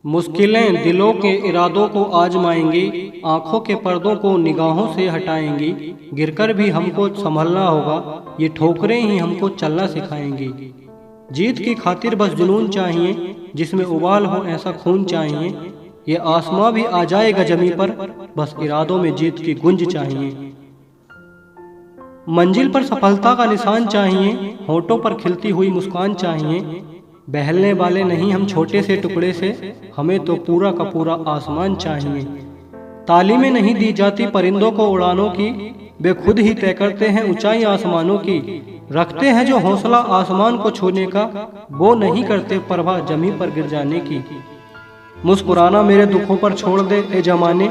मुश्किलें दिलों के इरादों को आजमाएंगी, आंखों के पर्दों को निगाहों से हटाएंगी। गिरकर भी हमको संभलना होगा, ये ठोकरें ही हमको चलना सिखाएंगी। जीत की खातिर बस जुनून चाहिए, जिसमें उबाल हो ऐसा खून चाहिए। ये आसमां भी आ जाएगा जमी पर, बस इरादों में जीत की गुंज चाहिए। मंजिल पर सफलता का निशान चाहिए, होठों पर खिलती हुई मुस्कान चाहिए। बहलने वाले नहीं हम छोटे से टुकड़े से, हमें तो पूरा का पूरा आसमान चाहिए। तालीमें नहीं दी जाती परिंदों को उड़ानों की, वे खुद ही तय करते हैं ऊंचाई आसमानों की। रखते हैं जो हौसला आसमान को छूने का, वो नहीं करते परवाह जमीन पर गिर जाने की। मुस्कुराना मेरे दुखों पर छोड़ दे ए जमाने,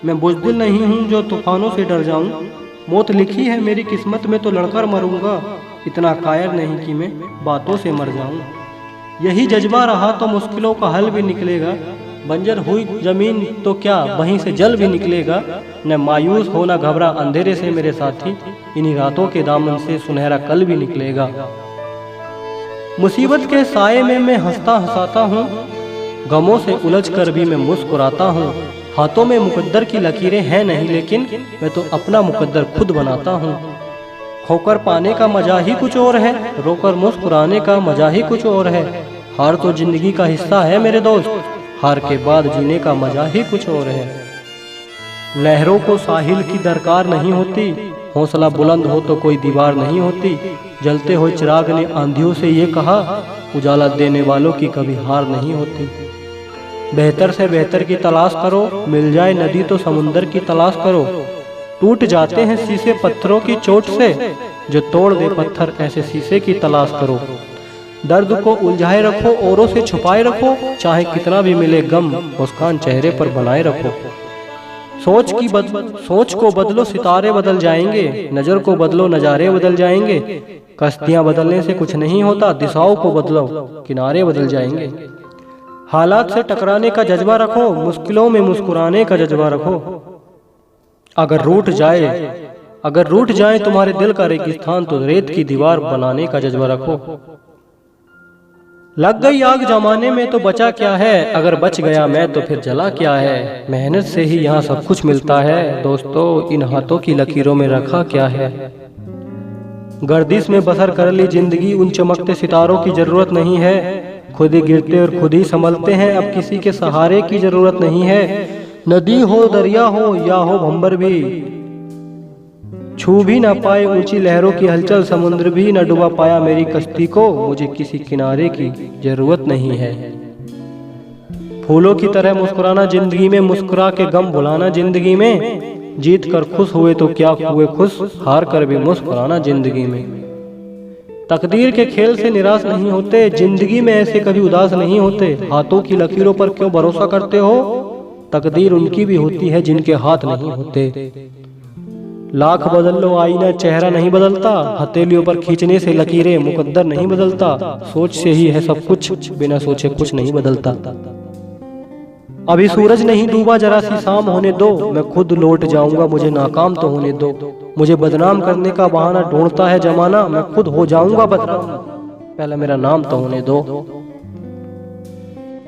मैं बुज़दिल नहीं हूँ जो तूफानों से डर जाऊँ। मौत लिखी है मेरी किस्मत में तो लड़कर मरूंगा, इतना कायर नहीं कि मैं बातों से मर जाऊं। यही जज्बा रहा तो मुश्किलों का हल भी निकलेगा, बंजर हुई जमीन तो क्या वहीं से जल भी निकलेगा। न मायूस हो न घबरा अंधेरे से मेरे साथी, इन्हीं रातों के दामन से सुनहरा कल भी निकलेगा। मुसीबत के साए में मैं हंसता हंसाता हूँ, गमों से उलझ कर भी मैं मुस्कुराता हूँ। हाथों में मुकद्दर की लकीरें हैं नहीं, लेकिन मैं तो अपना मुकद्दर खुद बनाता हूँ। खोकर पाने का मजा ही कुछ और है, रोकर मुस्कुराने का मजा ही कुछ और है। हार तो जिंदगी का हिस्सा है मेरे दोस्त, हार के बाद जीने का मजा ही कुछ और है। लहरों को साहिल की दरकार नहीं होती, हौसला बुलंद हो तो कोई दीवार नहीं होती। जलते हुए चिराग ने आंधियों से ये कहा, उजाला देने वालों की कभी हार नहीं होती। बेहतर से बेहतर की तलाश करो, मिल जाए नदी तो समुंदर की तलाश करो। टूट जाते हैं शीशे पत्थरों की चोट से, जो तोड़ दे पत्थर ऐसे शीशे की तलाश करो। दर्द को उलझाए रखो, औरों से छुपाए रखो, चाहे कितना भी मिले गम मुस्कान चेहरे पर बनाए रखो। सोच को बदलो सितारे बदल जाएंगे, नजर को बदलो नजारे बदल जाएंगे। कश्तियां बदलने से कुछ नहीं होता, दिशाओं को बदलो किनारे बदल जाएंगे। हालात से टकराने का जज्बा रखो, मुश्किलों में मुस्कुराने का जज्बा रखो। अगर रूठ जाए तुम्हारे दिल का रेगिस्तान, तो रेत की दीवार बनाने का जज्बा रखो। लग गई आग जमाने में तो बचा क्या है, अगर बच गया मैं तो फिर जला क्या है। मेहनत से ही यहाँ सब कुछ मिलता है, दोस्तों इन हाथों की लकीरों में रखा क्या है। गर्दिश में बसर कर ली जिंदगी, उन चमकते सितारों की जरूरत नहीं है। खुद ही गिरते और खुद ही संभलते हैं, अब किसी के सहारे की जरूरत नहीं है। नदी हो दरिया हो या हो भंवर भी, छू भी ना पाए ऊंची लहरों की हलचल। समुद्र भी न डुबा पाया मेरी कश्ती को, मुझे किसी किनारे की जरूरत नहीं है। फूलों की तरह मुस्कुराना जिंदगी में, मुस्कुरा के गम भुलाना जिंदगी में। जीत कर खुश हुए तो क्या हुए खुश, हार कर भी मुस्कुराना जिंदगी में। तकदीर के खेल से निराश नहीं होते, जिंदगी में ऐसे कभी उदास नहीं होते। हाथों की लकीरों पर क्यों भरोसा करते हो, तकदीर उनकी भी होती है जिनके हाथ नहीं होते। लाख बदल लो आईना चेहरा नहीं बदलता, हथेलियों पर खींचने से लकीरें मुकद्दर नहीं बदलता। सोच से ही है सब कुछ, बिना सोचे कुछ नहीं बदलता। अभी सूरज नहीं डूबा, जरा सी शाम होने दो, मैं खुद लौट जाऊंगा, मुझे नाकाम तो होने दो। मुझे बदनाम करने का बहाना ढूंढता है जमाना, मैं खुद हो जाऊंगा बदनाम, पहले मेरा नाम तो होने दो।